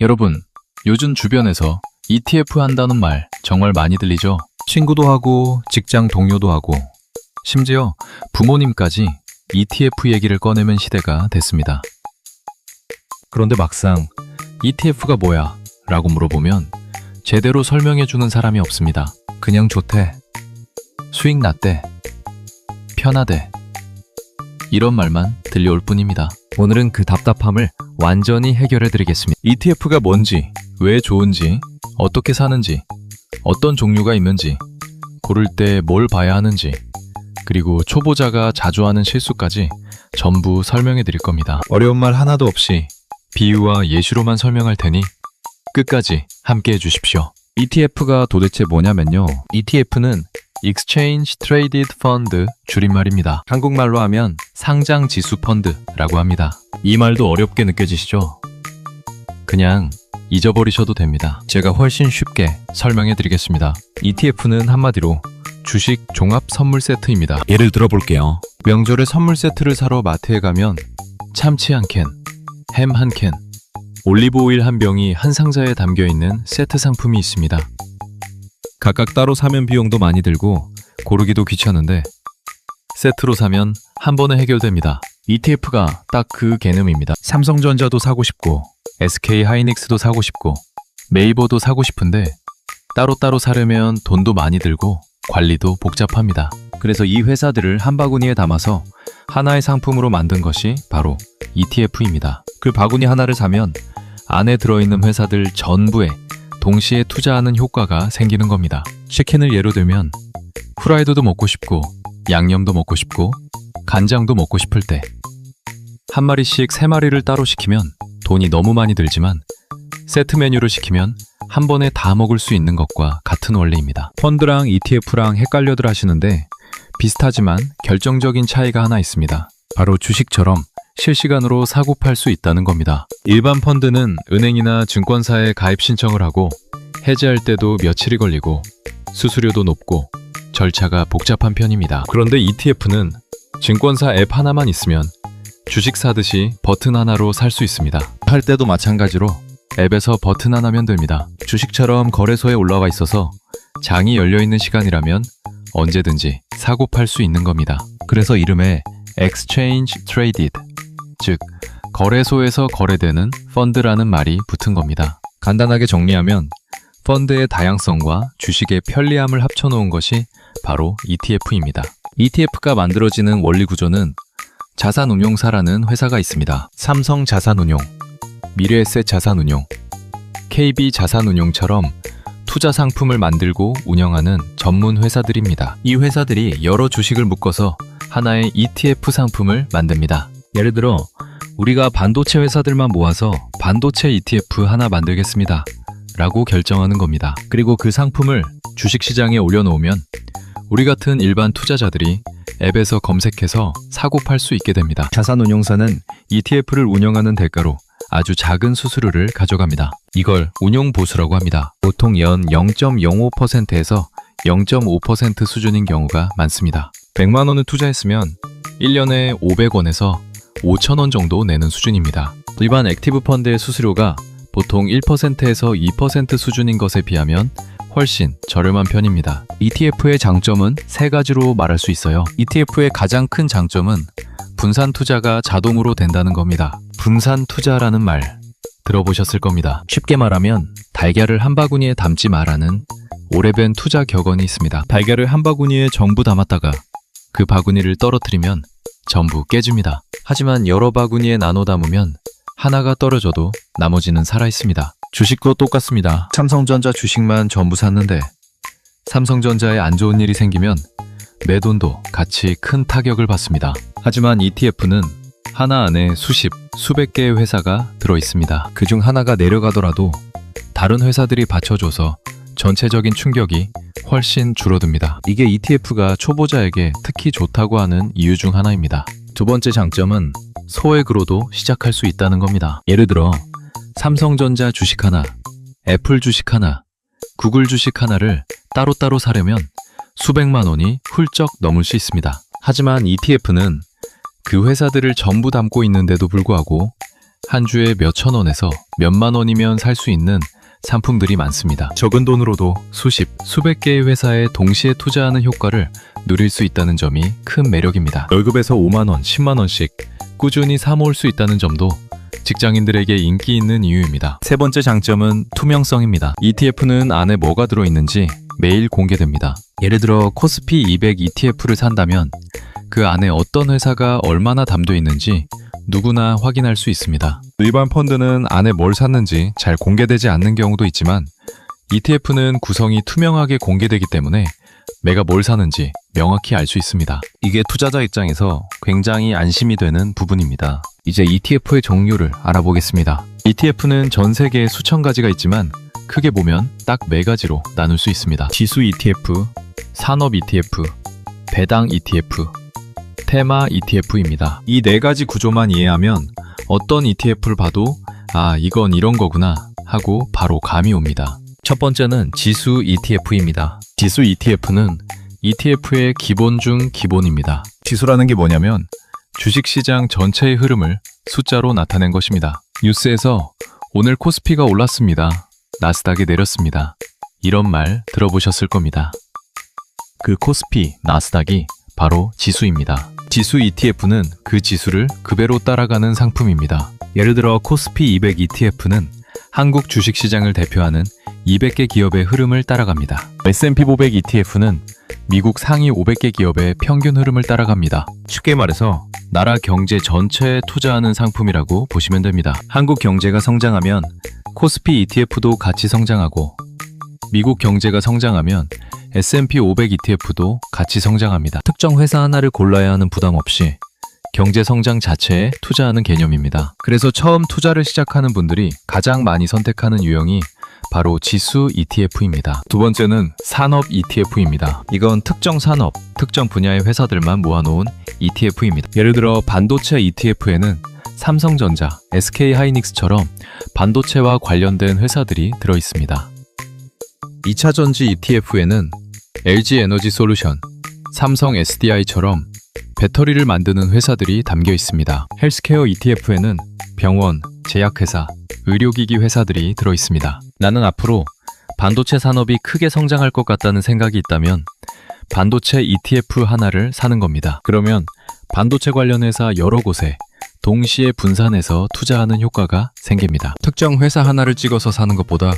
여러분, 요즘 주변에서 ETF 한다는 말 정말 많이 들리죠? 친구도 하고 직장 동료도 하고 심지어 부모님까지 ETF 얘기를 꺼내는 시대가 됐습니다. 그런데 막상 ETF가 뭐야? 라고 물어보면 제대로 설명해주는 사람이 없습니다. 그냥 좋대, 수익 났대, 편하대, 이런 말만 들려올 뿐입니다. 오늘은 그 답답함을 완전히 해결해드리겠습니다. ETF가 뭔지, 왜 좋은지, 어떻게 사는지, 어떤 종류가 있는지, 고를 때 뭘 봐야 하는지, 그리고 초보자가 자주 하는 실수까지 전부 설명해 드릴 겁니다. 어려운 말 하나도 없이 비유와 예시로만 설명할 테니 끝까지 함께 해주십시오. ETF가 도대체 뭐냐면요. ETF는 Exchange Traded Fund 줄임말입니다. 한국말로 하면 상장 지수 펀드라고 합니다. 이 말도 어렵게 느껴지시죠? 그냥 잊어버리셔도 됩니다. 제가 훨씬 쉽게 설명해 드리겠습니다. ETF는 한마디로 주식 종합 선물 세트입니다. 예를 들어 볼게요. 명절에 선물 세트를 사러 마트에 가면 참치 한 캔, 햄 한 캔, 올리브오일 한 병이 한 상자에 담겨있는 세트 상품이 있습니다. 각각 따로 사면 비용도 많이 들고 고르기도 귀찮은데 세트로 사면 한 번에 해결됩니다. ETF가 딱 그 개념입니다. 삼성전자도 사고 싶고 SK하이닉스도 사고 싶고 네이버도 사고 싶은데 따로따로 사려면 돈도 많이 들고 관리도 복잡합니다. 그래서 이 회사들을 한 바구니에 담아서 하나의 상품으로 만든 것이 바로 ETF입니다. 그 바구니 하나를 사면 안에 들어있는 회사들 전부에 동시에 투자하는 효과가 생기는 겁니다. 치킨을 예로 들면 후라이드도 먹고 싶고 양념도 먹고 싶고 간장도 먹고 싶을 때 한 마리씩 3마리를 따로 시키면 돈이 너무 많이 들지만 세트 메뉴를 시키면 한 번에 다 먹을 수 있는 것과 같은 원리입니다. 펀드랑 ETF랑 헷갈려들 하시는데 비슷하지만 결정적인 차이가 하나 있습니다. 바로 주식처럼 실시간으로 사고 팔 수 있다는 겁니다. 일반 펀드는 은행이나 증권사에 가입 신청을 하고 해지할 때도 며칠이 걸리고 수수료도 높고 절차가 복잡한 편입니다. 그런데 ETF는 증권사 앱 하나만 있으면 주식 사듯이 버튼 하나로 살 수 있습니다. 할 때도 마찬가지로 앱에서 버튼 하나면 됩니다. 주식처럼 거래소에 올라와 있어서 장이 열려있는 시간이라면 언제든지 사고 팔 수 있는 겁니다. 그래서 이름에 Exchange Traded, 즉 거래소에서 거래되는 펀드라는 말이 붙은 겁니다. 간단하게 정리하면 펀드의 다양성과 주식의 편리함을 합쳐놓은 것이 바로 ETF입니다. ETF가 만들어지는 원리 구조는 자산운용사라는 회사가 있습니다. 삼성자산운용, 미래에셋자산운용, KB자산운용처럼 투자 상품을 만들고 운영하는 전문 회사들입니다. 이 회사들이 여러 주식을 묶어서 하나의 ETF 상품을 만듭니다. 예를 들어 우리가 반도체 회사들만 모아서 반도체 ETF 하나 만들겠습니다 라고 결정하는 겁니다. 그리고 그 상품을 주식시장에 올려놓으면 우리 같은 일반 투자자들이 앱에서 검색해서 사고 팔 수 있게 됩니다. 자산운용사는 ETF를 운영하는 대가로 아주 작은 수수료를 가져갑니다. 이걸 운용보수라고 합니다. 보통 연 0.05%에서 0.5% 수준인 경우가 많습니다. 100만 원을 투자했으면 1년에 500원에서 5,000원 정도 내는 수준입니다. 일반 액티브 펀드의 수수료가 보통 1%에서 2% 수준인 것에 비하면 훨씬 저렴한 편입니다. ETF의 장점은 3가지로 말할 수 있어요. ETF의 가장 큰 장점은 분산 투자가 자동으로 된다는 겁니다. 분산 투자라는 말 들어보셨을 겁니다. 쉽게 말하면 달걀을 한 바구니에 담지 마라는 오래된 투자 격언이 있습니다. 달걀을 한 바구니에 전부 담았다가 그 바구니를 떨어뜨리면 전부 깨집니다. 하지만 여러 바구니에 나눠 담으면 하나가 떨어져도 나머지는 살아있습니다. 주식도 똑같습니다. 삼성전자 주식만 전부 샀는데 삼성전자에 안 좋은 일이 생기면 내 돈도 같이 큰 타격을 받습니다. 하지만 ETF는 하나 안에 수십, 수백 개의 회사가 들어있습니다. 그중 하나가 내려가더라도 다른 회사들이 받쳐줘서 전체적인 충격이 훨씬 줄어듭니다. 이게 ETF가 초보자에게 특히 좋다고 하는 이유 중 하나입니다. 두 번째 장점은 소액으로도 시작할 수 있다는 겁니다. 예를 들어 삼성전자 주식 하나, 애플 주식 하나, 구글 주식 하나를 따로따로 사려면 수백만 원이 훌쩍 넘을 수 있습니다. 하지만 ETF는 그 회사들을 전부 담고 있는데도 불구하고 한 주에 몇천 원에서 몇만 원이면 살 수 있는 상품들이 많습니다. 적은 돈으로도 수십, 수백 개의 회사에 동시에 투자하는 효과를 누릴 수 있다는 점이 큰 매력입니다. 월급에서 5만 원, 10만 원씩 꾸준히 사모을 수 있다는 점도 직장인들에게 인기 있는 이유입니다. 세 번째 장점은 투명성입니다. ETF는 안에 뭐가 들어있는지 매일 공개됩니다. 예를 들어 코스피 200 ETF를 산다면 그 안에 어떤 회사가 얼마나 담겨 있는지 누구나 확인할 수 있습니다. 일반 펀드는 안에 뭘 샀는지 잘 공개되지 않는 경우도 있지만 ETF는 구성이 투명하게 공개되기 때문에 내가 뭘 사는지 명확히 알 수 있습니다. 이게 투자자 입장에서 굉장히 안심이 되는 부분입니다. 이제 ETF의 종류를 알아보겠습니다. ETF는 전 세계에 수천 가지가 있지만 크게 보면 딱 4가지로 나눌 수 있습니다. 지수 ETF, 산업 ETF, 배당 ETF, 테마 ETF입니다. 이 4가지 구조만 이해하면 어떤 ETF를 봐도 아, 이건 이런 거구나 하고 바로 감이 옵니다. 첫 번째는 지수 ETF입니다. 지수 ETF는 ETF의 기본 중 기본입니다. 지수라는 게 뭐냐면 주식시장 전체의 흐름을 숫자로 나타낸 것입니다. 뉴스에서 오늘 코스피가 올랐습니다. 나스닥이 내렸습니다. 이런 말 들어보셨을 겁니다. 그 코스피, 나스닥이 바로 지수입니다. 지수 ETF는 그 지수를 그 배로 따라가는 상품입니다. 예를 들어 코스피 200 ETF는 한국 주식시장을 대표하는 200개 기업의 흐름을 따라갑니다. S&P 500 ETF는 미국 상위 500개 기업의 평균 흐름을 따라갑니다. 쉽게 말해서 나라 경제 전체에 투자하는 상품이라고 보시면 됩니다. 한국 경제가 성장하면 코스피 ETF도 같이 성장하고 미국 경제가 성장하면 S&P 500 ETF도 같이 성장합니다. 특정 회사 하나를 골라야 하는 부담 없이 경제 성장 자체에 투자하는 개념입니다. 그래서 처음 투자를 시작하는 분들이 가장 많이 선택하는 유형이 바로 지수 ETF입니다. 두 번째는 산업 ETF입니다. 이건 특정 산업, 특정 분야의 회사들만 모아놓은 ETF입니다. 예를 들어 반도체 ETF에는 삼성전자, SK하이닉스처럼 반도체와 관련된 회사들이 들어있습니다. 2차전지 ETF에는 LG에너지솔루션, 삼성 SDI처럼 배터리를 만드는 회사들이 담겨 있습니다. 헬스케어 ETF에는 병원, 제약회사, 의료기기 회사들이 들어있습니다. 나는 앞으로 반도체 산업이 크게 성장할 것 같다는 생각이 있다면 반도체 ETF 하나를 사는 겁니다. 그러면 반도체 관련 회사 여러 곳에 동시에 분산해서 투자하는 효과가 생깁니다. 특정 회사 하나를 찍어서 사는 것보다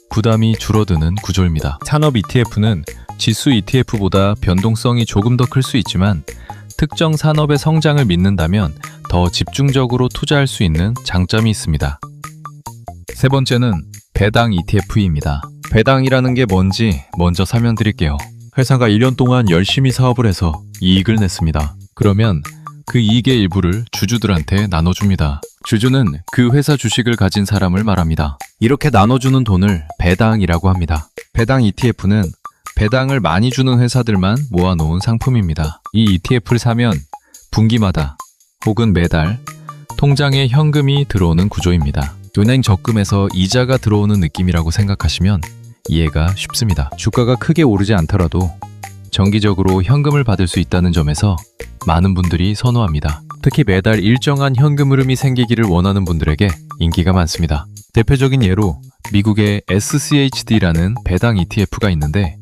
부담이 줄어드는 구조입니다. 산업 ETF는 지수 ETF보다 변동성이 조금 더 클 수 있지만 특정 산업의 성장을 믿는다면 더 집중적으로 투자할 수 있는 장점이 있습니다. 세 번째는 배당 ETF입니다. 배당이라는 게 뭔지 먼저 설명드릴게요. 회사가 1년 동안 열심히 사업을 해서 이익을 냈습니다. 그러면 그 이익의 일부를 주주들한테 나눠줍니다. 주주는 그 회사 주식을 가진 사람을 말합니다. 이렇게 나눠주는 돈을 배당이라고 합니다. 배당 ETF는 배당을 많이 주는 회사들만 모아놓은 상품입니다. 이 ETF를 사면 분기마다 혹은 매달 통장에 현금이 들어오는 구조입니다. 은행 적금에서 이자가 들어오는 느낌이라고 생각하시면 이해가 쉽습니다. 주가가 크게 오르지 않더라도 정기적으로 현금을 받을 수 있다는 점에서 많은 분들이 선호합니다. 특히 매달 일정한 현금 흐름이 생기기를 원하는 분들에게 인기가 많습니다. 대표적인 예로 미국의 SCHD라는 배당 ETF가 있는데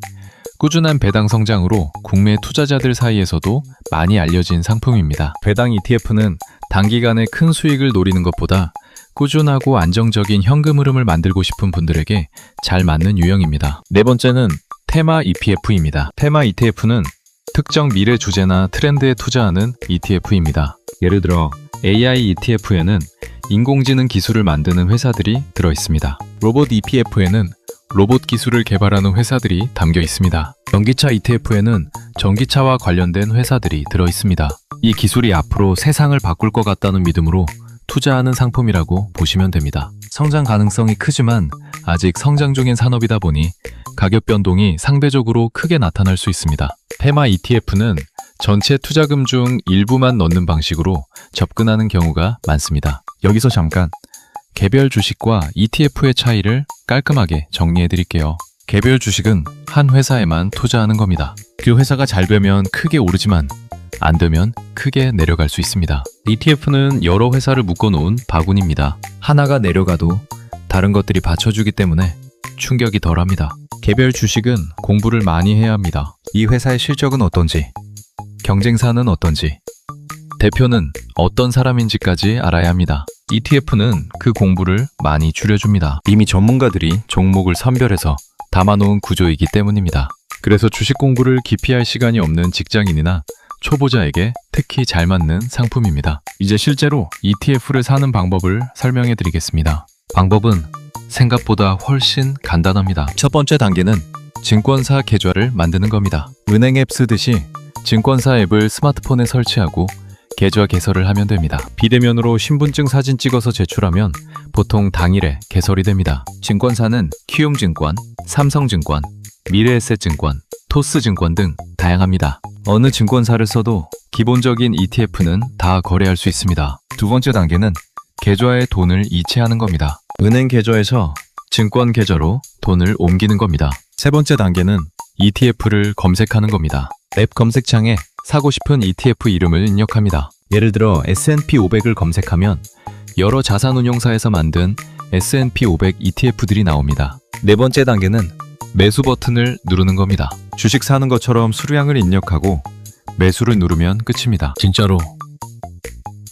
꾸준한 배당 성장으로 국내 투자자들 사이에서도 많이 알려진 상품입니다. 배당 ETF는 단기간에 큰 수익을 노리는 것보다 꾸준하고 안정적인 현금 흐름을 만들고 싶은 분들에게 잘 맞는 유형입니다. 네 번째는 테마 ETF입니다. 테마 ETF는 특정 미래 주제나 트렌드에 투자하는 ETF입니다. 예를 들어 AI ETF에는 인공지능 기술을 만드는 회사들이 들어있습니다. 로봇 ETF에는 로봇 기술을 개발하는 회사들이 담겨 있습니다. 전기차 ETF에는 전기차와 관련된 회사들이 들어있습니다. 이 기술이 앞으로 세상을 바꿀 것 같다는 믿음으로 투자하는 상품이라고 보시면 됩니다. 성장 가능성이 크지만 아직 성장 중인 산업이다 보니 가격 변동이 상대적으로 크게 나타날 수 있습니다. 테마 ETF는 전체 투자금 중 일부만 넣는 방식으로 접근하는 경우가 많습니다. 여기서 잠깐 개별 주식과 ETF의 차이를 깔끔하게 정리해 드릴게요. 개별 주식은 한 회사에만 투자하는 겁니다. 그 회사가 잘 되면 크게 오르지만 안 되면 크게 내려갈 수 있습니다. ETF는 여러 회사를 묶어놓은 바구니입니다. 하나가 내려가도 다른 것들이 받쳐주기 때문에 충격이 덜합니다. 개별 주식은 공부를 많이 해야 합니다. 이 회사의 실적은 어떤지, 경쟁사는 어떤지, 대표는 어떤 사람인지까지 알아야 합니다. ETF는 그 공부를 많이 줄여줍니다. 이미 전문가들이 종목을 선별해서 담아놓은 구조이기 때문입니다. 그래서 주식 공부를 깊이 할 시간이 없는 직장인이나 초보자에게 특히 잘 맞는 상품입니다. 이제 실제로 ETF를 사는 방법을 설명해 드리겠습니다. 방법은 생각보다 훨씬 간단합니다. 첫 번째 단계는 증권사 계좌를 만드는 겁니다. 은행 앱 쓰듯이 증권사 앱을 스마트폰에 설치하고 계좌 개설을 하면 됩니다. 비대면으로 신분증 사진 찍어서 제출하면 보통 당일에 개설이 됩니다. 증권사는 키움증권, 삼성증권, 미래에셋증권, 토스증권 등 다양합니다. 어느 증권사를 써도 기본적인 ETF는 다 거래할 수 있습니다. 두 번째 단계는 계좌에 돈을 이체하는 겁니다. 은행 계좌에서 증권 계좌로 돈을 옮기는 겁니다. 세 번째 단계는 ETF를 검색하는 겁니다. 앱 검색창에 사고 싶은 ETF 이름을 입력합니다. 예를 들어 S&P 500을 검색하면 여러 자산운용사에서 만든 S&P 500 ETF들이 나옵니다. 네 번째 단계는 매수 버튼을 누르는 겁니다. 주식 사는 것처럼 수량을 입력하고 매수를 누르면 끝입니다. 진짜로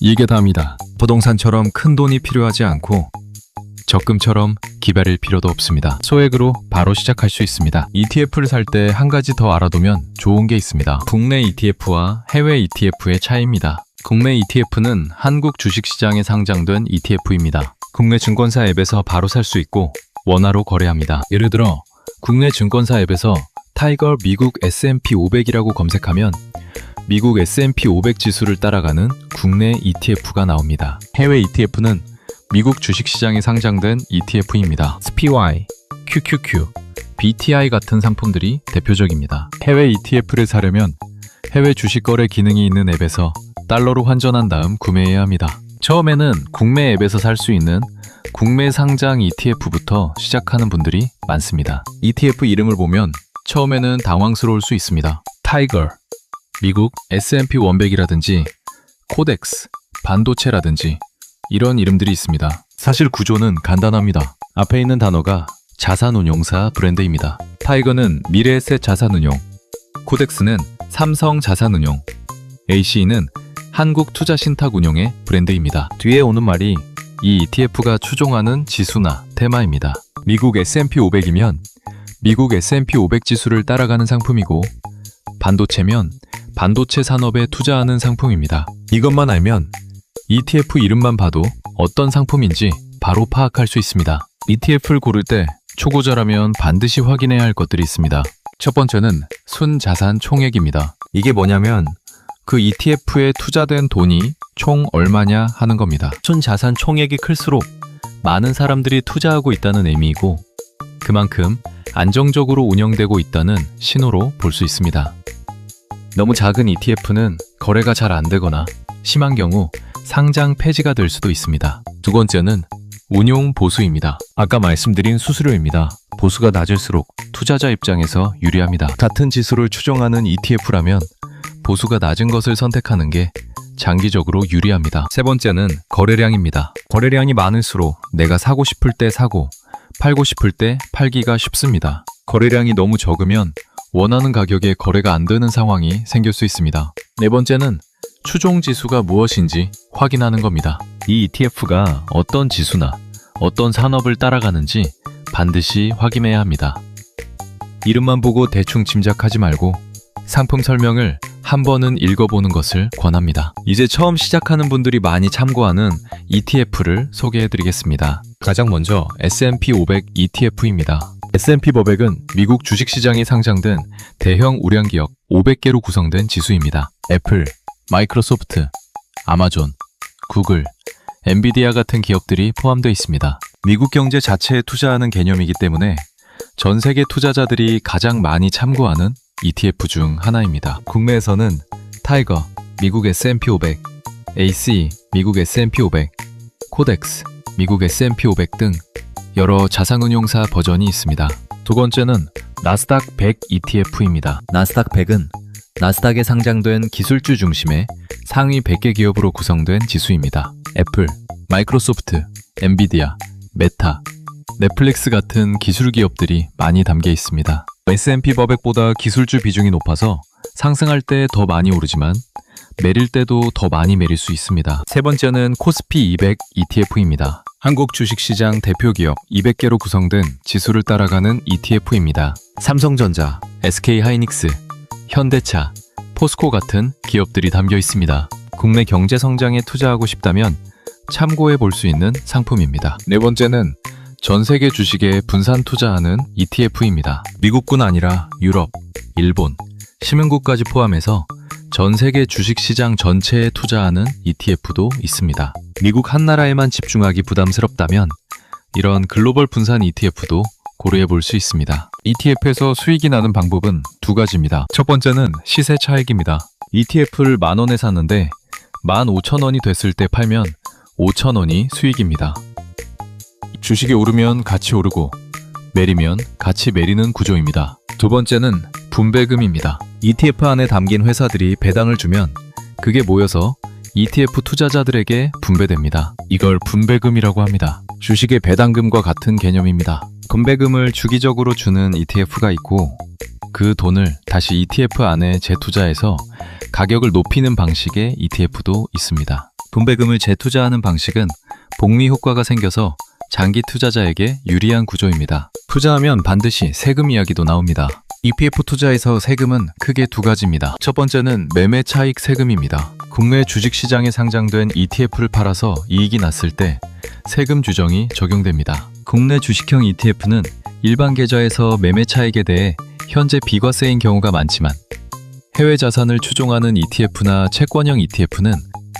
이게 다입니다. 부동산처럼 큰 돈이 필요하지 않고 적금처럼 기다릴 필요도 없습니다. 소액으로 바로 시작할 수 있습니다. ETF를 살 때 한 가지 더 알아두면 좋은 게 있습니다. 국내 ETF와 해외 ETF의 차이입니다. 국내 ETF는 한국 주식시장에 상장된 ETF입니다. 국내 증권사 앱에서 바로 살 수 있고 원화로 거래합니다. 예를 들어 국내 증권사 앱에서 타이거 미국 S&P 500이라고 검색하면 미국 S&P 500 지수를 따라가는 국내 ETF가 나옵니다. 해외 ETF는 미국 주식시장에 상장된 ETF입니다. SPY, QQQ, BTI 같은 상품들이 대표적입니다. 해외 ETF를 사려면 해외 주식 거래 기능이 있는 앱에서 달러로 환전한 다음 구매해야 합니다. 처음에는 국내 앱에서 살 수 있는 국내 상장 ETF부터 시작하는 분들이 많습니다. ETF 이름을 보면 처음에는 당황스러울 수 있습니다. 타이거, 미국 S&P 100이라든지 코덱스, 반도체라든지 이런 이름들이 있습니다. 사실 구조는 간단합니다. 앞에 있는 단어가 자산운용사 브랜드입니다. 타이거는 미래에셋 자산운용, 코덱스는 삼성 자산운용, AC는 한국투자신탁운용의 브랜드입니다. 뒤에 오는 말이 이 ETF가 추종하는 지수나 테마입니다. 미국 S&P 500이면 미국 S&P 500 지수를 따라가는 상품이고 반도체면 반도체 산업에 투자하는 상품입니다. 이것만 알면 ETF 이름만 봐도 어떤 상품인지 바로 파악할 수 있습니다. ETF를 고를 때 초보자라면 반드시 확인해야 할 것들이 있습니다. 첫 번째는 순자산 총액입니다. 이게 뭐냐면 그 ETF에 투자된 돈이 총 얼마냐 하는 겁니다. 순자산 총액이 클수록 많은 사람들이 투자하고 있다는 의미이고 그만큼 안정적으로 운영되고 있다는 신호로 볼 수 있습니다. 너무 작은 ETF는 거래가 잘 안 되거나 심한 경우 상장 폐지가 될 수도 있습니다. 두 번째는 운용 보수입니다. 아까 말씀드린 수수료입니다. 보수가 낮을수록 투자자 입장에서 유리합니다. 같은 지수를 추종하는 ETF라면 보수가 낮은 것을 선택하는 게 장기적으로 유리합니다. 세 번째는 거래량입니다. 거래량이 많을수록 내가 사고 싶을 때 사고 팔고 싶을 때 팔기가 쉽습니다. 거래량이 너무 적으면 원하는 가격에 거래가 안 되는 상황이 생길 수 있습니다. 네 번째는 추종 지수가 무엇인지 확인하는 겁니다. 이 ETF가 어떤 지수나 어떤 산업을 따라가는지 반드시 확인해야 합니다. 이름만 보고 대충 짐작하지 말고 상품 설명을 한 번은 읽어보는 것을 권합니다. 이제 처음 시작하는 분들이 많이 참고하는 ETF를 소개해드리겠습니다. 가장 먼저 S&P 500 ETF입니다. S&P 500은 미국 주식시장에 상장된 대형 우량기업 500개로 구성된 지수입니다. 애플, 마이크로소프트, 아마존, 구글, 엔비디아 같은 기업들이 포함되어 있습니다. 미국 경제 자체에 투자하는 개념이기 때문에 전 세계 투자자들이 가장 많이 참고하는 ETF 중 하나입니다. 국내에서는 타이거, 미국 S&P 500, AC, 미국 S&P 500, 코덱스, 미국 S&P 500 등 여러 자산운용사 버전이 있습니다. 두 번째는 나스닥 100 ETF입니다. 나스닥 100은 나스닥에 상장된 기술주 중심의 상위 100개 기업으로 구성된 지수입니다. 애플, 마이크로소프트, 엔비디아, 메타, 넷플릭스 같은 기술 기업들이 많이 담겨 있습니다. S&P 500보다 기술주 비중이 높아서 상승할 때 더 많이 오르지만 내릴 때도 더 많이 내릴 수 있습니다. 세 번째는 코스피 200 ETF입니다. 한국 주식시장 대표 기업 200개로 구성된 지수를 따라가는 ETF입니다. 삼성전자, SK하이닉스, 현대차, 포스코 같은 기업들이 담겨 있습니다. 국내 경제 성장에 투자하고 싶다면 참고해 볼 수 있는 상품입니다. 네 번째는 전 세계 주식에 분산 투자하는 ETF입니다. 미국뿐 아니라 유럽, 일본, 신흥국까지 포함해서 전 세계 주식시장 전체에 투자하는 ETF도 있습니다. 미국 한 나라에만 집중하기 부담스럽다면 이런 글로벌 분산 ETF도 고려해 볼 수 있습니다. ETF에서 수익이 나는 방법은 두 가지입니다. 첫 번째는 시세 차익입니다. ETF를 10,000원에 샀는데 15,000원이 됐을 때 팔면 5,000원이 수익입니다. 주식이 오르면 같이 오르고 내리면 같이 내리는 구조입니다. 두 번째는 분배금입니다. ETF 안에 담긴 회사들이 배당을 주면 그게 모여서 ETF 투자자들에게 분배됩니다. 이걸 분배금이라고 합니다. 주식의 배당금과 같은 개념입니다. 분배금을 주기적으로 주는 ETF가 있고 그 돈을 다시 ETF 안에 재투자해서 가격을 높이는 방식의 ETF도 있습니다. 분배금을 재투자하는 방식은 복리 효과가 생겨서 장기 투자자에게 유리한 구조입니다. 투자하면 반드시 세금 이야기도 나옵니다. ETF 투자에서 세금은 크게 두 가지입니다. 첫 번째는 매매 차익 세금입니다. 국내 주식시장에 상장된 ETF를 팔아서 이익이 났을 때 세금 규정이 적용됩니다. 국내 주식형 ETF는 일반 계좌에서 매매 차익에 대해 현재 비과세인 경우가 많지만 해외 자산을 추종하는 ETF나 채권형 ETF는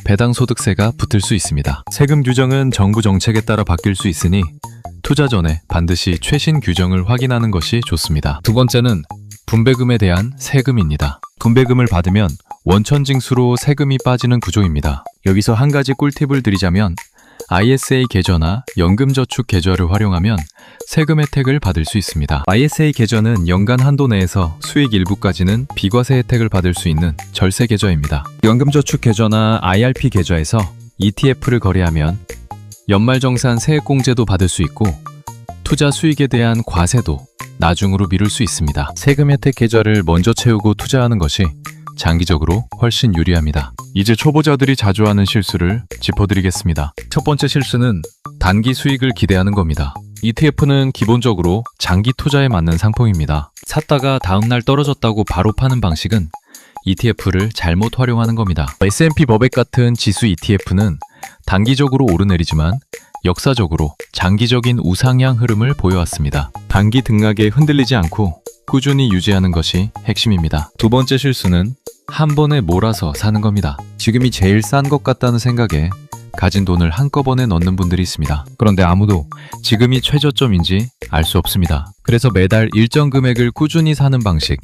배당소득세가 붙을 수 있습니다. 세금 규정은 정부 정책에 따라 바뀔 수 있으니 투자 전에 반드시 최신 규정을 확인하는 것이 좋습니다. 두 번째는 분배금에 대한 세금입니다. 분배금을 받으면 원천징수로 세금이 빠지는 구조입니다. 여기서 한 가지 꿀팁을 드리자면 ISA 계좌나 연금저축 계좌를 활용하면 세금 혜택을 받을 수 있습니다. ISA 계좌는 연간 한도 내에서 수익 일부까지는 비과세 혜택을 받을 수 있는 절세 계좌입니다. 연금저축 계좌나 IRP 계좌에서 ETF를 거래하면 연말정산 세액공제도 받을 수 있고 투자 수익에 대한 과세도 나중으로 미룰 수 있습니다. 세금 혜택 계좌를 먼저 채우고 투자하는 것이 장기적으로 훨씬 유리합니다. 이제 초보자들이 자주 하는 실수를 짚어드리겠습니다. 첫 번째 실수는 단기 수익을 기대하는 겁니다. ETF는 기본적으로 장기 투자에 맞는 상품입니다. 샀다가 다음날 떨어졌다고 바로 파는 방식은 ETF를 잘못 활용하는 겁니다. S&P 500 같은 지수 ETF는 단기적으로 오르내리지만 역사적으로 장기적인 우상향 흐름을 보여왔습니다. 단기 등락에 흔들리지 않고 꾸준히 유지하는 것이 핵심입니다. 두 번째 실수는 한 번에 몰아서 사는 겁니다. 지금이 제일 싼 것 같다는 생각에 가진 돈을 한꺼번에 넣는 분들이 있습니다. 그런데 아무도 지금이 최저점인지 알 수 없습니다. 그래서 매달 일정 금액을 꾸준히 사는 방식,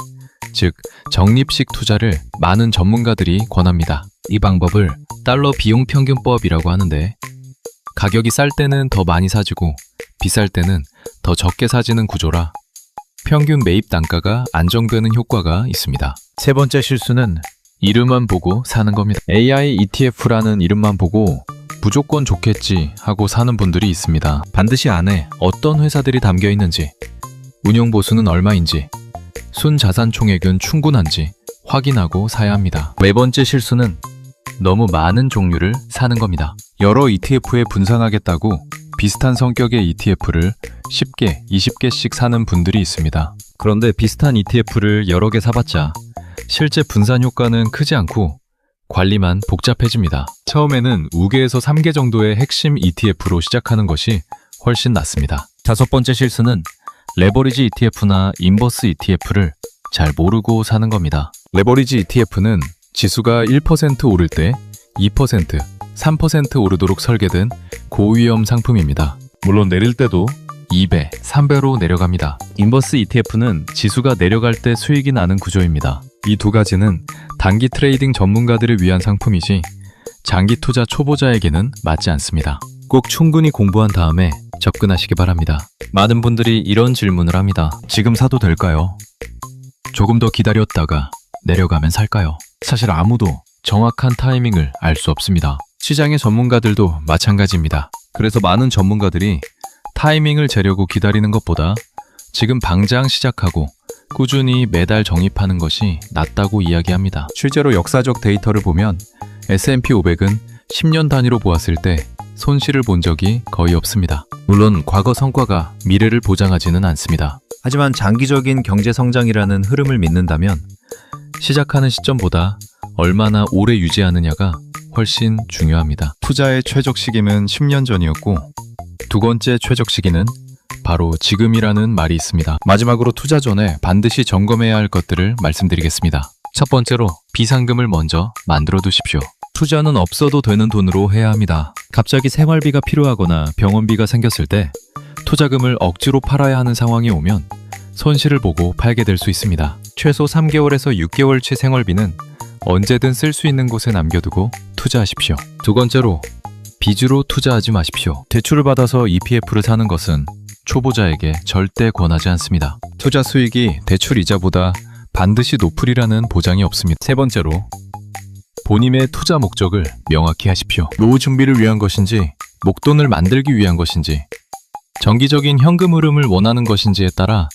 즉 적립식 투자를 많은 전문가들이 권합니다. 이 방법을 달러 비용 평균법이라고 하는데 가격이 쌀 때는 더 많이 사지고 비쌀 때는 더 적게 사지는 구조라 평균 매입 단가가 안정되는 효과가 있습니다. 세 번째 실수는 이름만 보고 사는 겁니다. AI ETF라는 이름만 보고 무조건 좋겠지 하고 사는 분들이 있습니다. 반드시 안에 어떤 회사들이 담겨 있는지, 운용 보수는 얼마인지, 순자산 총액은 충분한지 확인하고 사야 합니다. 네 번째 실수는 너무 많은 종류를 사는 겁니다. 여러 ETF에 분산하겠다고 비슷한 성격의 ETF를 10개, 20개씩 사는 분들이 있습니다. 그런데 비슷한 ETF를 여러 개 사봤자 실제 분산 효과는 크지 않고 관리만 복잡해집니다. 처음에는 2개에서 3개 정도의 핵심 ETF로 시작하는 것이 훨씬 낫습니다. 다섯 번째 실수는 레버리지 ETF나 인버스 ETF를 잘 모르고 사는 겁니다. 레버리지 ETF는 지수가 1% 오를 때 2%, 3% 오르도록 설계된 고위험 상품입니다. 물론 내릴 때도 2배, 3배로 내려갑니다. 인버스 ETF는 지수가 내려갈 때 수익이 나는 구조입니다. 이 두 가지는 단기 트레이딩 전문가들을 위한 상품이지 장기 투자 초보자에게는 맞지 않습니다. 꼭 충분히 공부한 다음에 접근하시기 바랍니다. 많은 분들이 이런 질문을 합니다. 지금 사도 될까요? 조금 더 기다렸다가 내려가면 살까요? 사실 아무도 정확한 타이밍을 알 수 없습니다. 시장의 전문가들도 마찬가지입니다. 그래서 많은 전문가들이 타이밍을 재려고 기다리는 것보다 지금 당장 시작하고 꾸준히 매달 적립하는 것이 낫다고 이야기합니다. 실제로 역사적 데이터를 보면 S&P 500은 10년 단위로 보았을 때 손실을 본 적이 거의 없습니다. 물론 과거 성과가 미래를 보장하지는 않습니다. 하지만 장기적인 경제 성장이라는 흐름을 믿는다면 시작하는 시점보다 얼마나 오래 유지하느냐가 훨씬 중요합니다. 투자의 최적 시기는 10년 전이었고 두 번째 최적 시기는 바로 지금이라는 말이 있습니다. 마지막으로 투자 전에 반드시 점검해야 할 것들을 말씀드리겠습니다. 첫 번째로 비상금을 먼저 만들어 두십시오. 투자는 없어도 되는 돈으로 해야 합니다. 갑자기 생활비가 필요하거나 병원비가 생겼을 때 투자금을 억지로 팔아야 하는 상황이 오면 손실을 보고 팔게 될 수 있습니다. 최소 3개월에서 6개월치 생활비는 언제든 쓸 수 있는 곳에 남겨두고 투자하십시오. 두 번째로 빚으로 투자하지 마십시오. 대출을 받아서 ETF를 사는 것은 초보자에게 절대 권하지 않습니다. 투자 수익이 대출 이자보다 반드시 높으리라는 보장이 없습니다. 세 번째로 본인의 투자 목적을 명확히 하십시오. 노후 준비를 위한 것인지 목돈을 만들기 위한 것인지 정기적인 현금 흐름을 원하는 것인지에 따라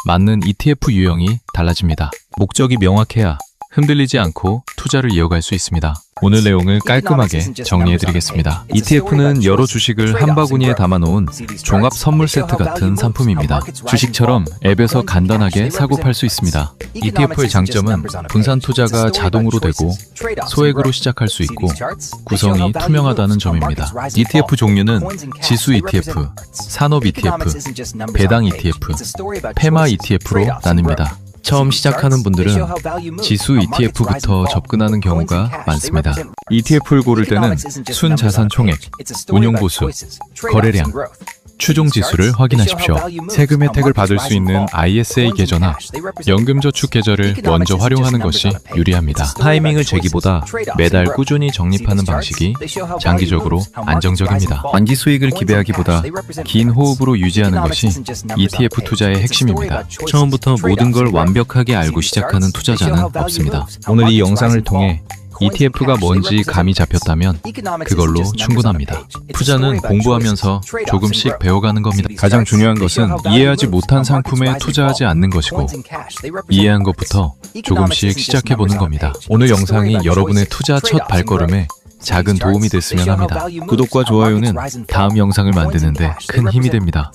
맞는 ETF 유형이 달라집니다. 목적이 명확해야 흔들리지 않고 투자를 이어갈 수 있습니다. 오늘 내용을 깔끔하게 정리해드리겠습니다. ETF는 여러 주식을 한 바구니에 담아놓은 종합 선물 세트 같은 상품입니다. 주식처럼 앱에서 간단하게 사고 팔 수 있습니다. ETF의 장점은 분산 투자가 자동으로 되고 소액으로 시작할 수 있고 구성이 투명하다는 점입니다. ETF 종류는 지수 ETF, 산업 ETF, 배당 ETF, 페마 ETF로 나뉩니다. 처음 시작하는 분들은 지수 ETF부터 접근하는 경우가 많습니다. ETF를 고를 때는 순자산 총액, 운용보수, 거래량, 추종 지수를 확인하십시오. 세금 혜택을 받을 수 있는 ISA 계좌나 연금저축 계좌를 먼저 활용하는 것이 유리합니다. 타이밍을 재기보다 매달 꾸준히 적립하는 방식이 장기적으로 안정적입니다. 만기 수익을 기대하기보다 긴 호흡으로 유지하는 것이 ETF 투자의 핵심입니다. 처음부터 모든 걸 완벽하게 알고 시작하는 투자자는 없습니다. 오늘 이 영상을 통해 ETF가 뭔지 감이 잡혔다면 그걸로 충분합니다. 투자는 공부하면서 조금씩 배워가는 겁니다. 가장 중요한 것은 이해하지 못한 상품에 투자하지 않는 것이고 이해한 것부터 조금씩 시작해보는 겁니다. 오늘 영상이 여러분의 투자 첫 발걸음에 작은 도움이 됐으면 합니다. 구독과 좋아요는 다음 영상을 만드는데 큰 힘이 됩니다.